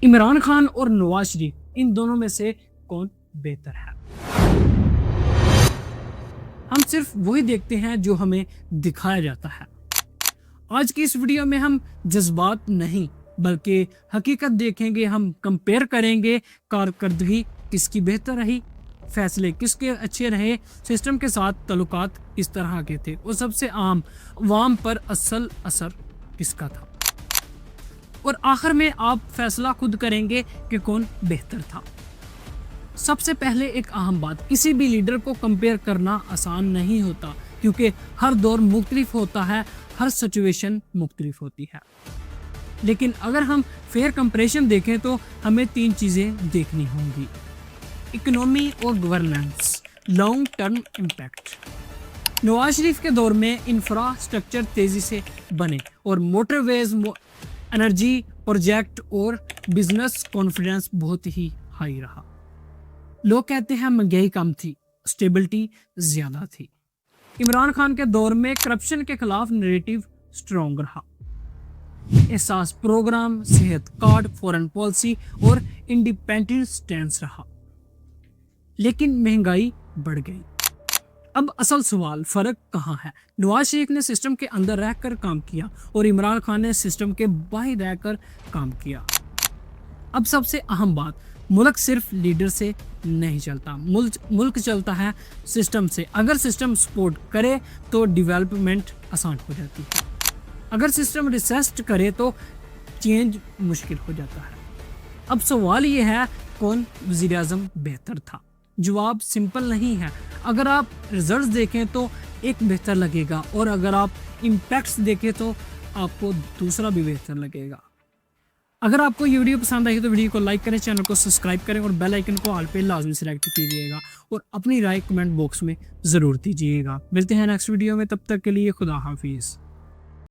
عمران خان اور نواز شریف ان دونوں میں سے کون بہتر ہے؟ ہم صرف وہی دیکھتے ہیں جو ہمیں دکھایا جاتا ہے۔ آج کی اس ویڈیو میں ہم جذبات نہیں بلکہ حقیقت دیکھیں گے۔ ہم کمپیئر کریں گے کارکردگی کس کی بہتر رہی، فیصلے کس کے اچھے رہے، سسٹم کے ساتھ تعلقات کس طرح کے تھے، اور سب سے عام عوام پر اصل اثر کس کا تھا، اور آخر میں آپ فیصلہ خود کریں گے کہ کون بہتر تھا۔ سب سے پہلے ایک اہم بات، کسی بھی لیڈر کو کمپیئر کرنا آسان نہیں ہوتا، کیونکہ ہر دور مختلف ہوتا ہے، ہر سچویشن مختلف ہوتی ہے۔ لیکن اگر ہم فیئر کمپیریشن دیکھیں تو ہمیں 3 چیزیں دیکھنی ہوں گی: اکنامی اور governance, long term impact. Nawaz Sharif کے دور میں انفراسٹرکچر تیزی سے بنے اور موٹر ویز، انرجی پروجیکٹ اور بزنس کانفیڈنس بہت ہی ہائی رہا۔ لوگ کہتے ہیں مہنگائی کم تھی، اسٹیبلٹی زیادہ تھی۔ عمران خان کے دور میں کرپشن کے خلاف نیریٹو اسٹرانگ رہا، احساس پروگرام، صحت کارڈ، فورن پالیسی اور انڈیپینڈنٹ سٹینس رہا۔ لیکن مہنگائی بڑھ گئی۔ اب اصل سوال، فرق کہاں ہے؟ نواز شریف نے سسٹم کے اندر رہ کر کام کیا اور عمران خان نے سسٹم کے باہر رہ کر کام کیا۔ اب سب سے اہم بات، ملک صرف لیڈر سے نہیں چلتا، ملک چلتا ہے سسٹم سے۔ اگر سسٹم سپورٹ کرے تو ڈیولپمنٹ آسان ہو جاتی ہے، اگر سسٹم ریسسٹ کرے تو چینج مشکل ہو جاتا ہے۔ اب سوال یہ ہے، کون وزیر اعظم بہتر تھا؟ جواب سمپل نہیں ہے۔ اگر آپ ریزلٹس دیکھیں تو ایک بہتر لگے گا، اور اگر آپ امپیکٹس دیکھیں تو آپ کو دوسرا بھی بہتر لگے گا۔ اگر آپ کو یہ ویڈیو پسند آئی تو ویڈیو کو لائک کریں، چینل کو سبسکرائب کریں اور بیل آئیکن کو آل پہ لازمی سلیکٹ کیجیے گا، اور اپنی رائے کمنٹ باکس میں ضرور دیجیے گا۔ ملتے ہیں نیکسٹ ویڈیو میں، تب تک کے لیے خدا حافظ۔